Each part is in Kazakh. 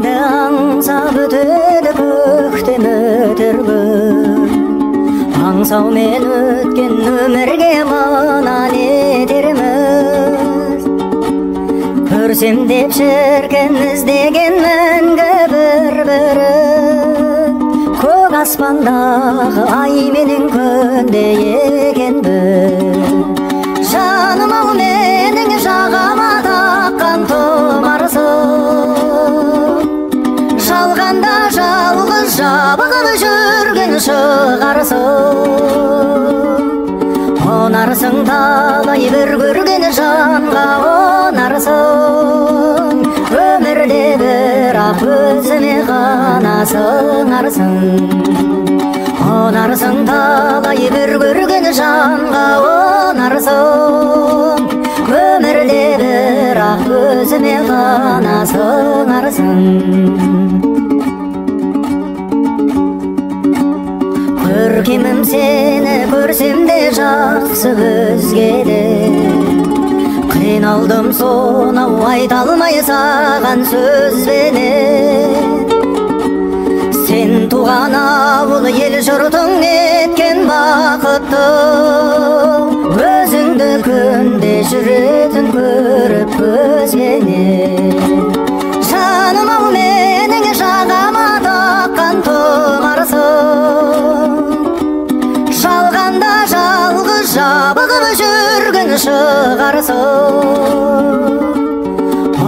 Көзіңді аңсап өтеді көктем өтіргін. Аңсаумен өткен өмірге мына не етерміз? Көрсем деп шіркін іздеген мәңгі бір-бірін. Көк аспандағы ай менен күндей екенбіз. Жаным ау менің жағама таққан тұмарсың. Жалғанда жалғыз жабығып жүрген шығарсың. Онарсың талай бір көрген жанға онарсың. Өмірде бірақ өзіме ғана сыңарсың. Онарсың талай бір көрген жанға онарсың. Өмірде бірақ өзіме ғана сыңарсың. Көркемім сені көрсем де жақсы өзгеде. Қиналдым сонау айта алмай саған сөзбенен. Сен туған ауыл ел жұртың неткен бақытты. Өзіңді күнде жүретін көріп көзбенен. Жаным ау менің жағама таққан тұмарсың. Жалғанда жалғыз жабығып жүрген шығарсың.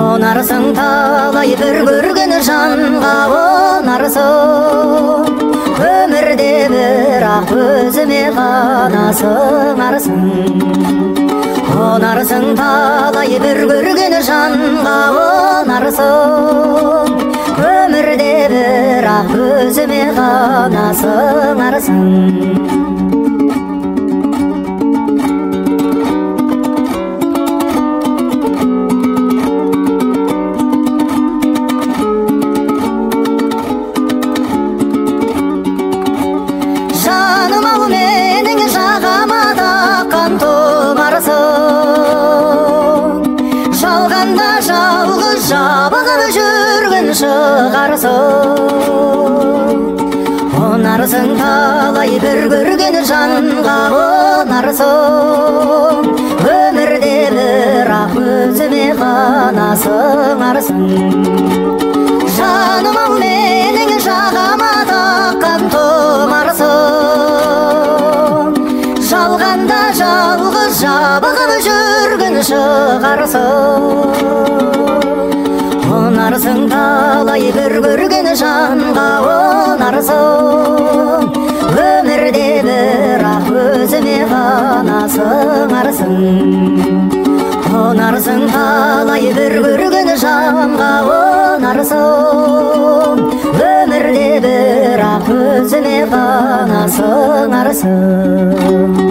Онарсың талай бір көрген жанға онарсың. Өмірде бірақ өзіме ғана сыңарсың. Онарсың талай бір көрген жанға онарсың. Өмірде бірақ өзіме ғана сыңарсың. Жаным ау менің жағама таққан тұмарсың. Жалғанда жалғыз жабығып жүрген шығарсың. Онарсың талай бір көрген жанға онарсың. Өмірде бірақ өзіме ғана сыңарсың. Жаным ау менің жағама таққан тұмарсың. Жалғанда жалғыз жабығып жүрген шығарсың. Онарсың талай бір көрген жанға онарсың. Өмірде бірақ өзіме ғана сыңарсың. Онарсың талай бір көрген жанға онарсың. Өмірде бірақ өзіме ғана сыңарсың.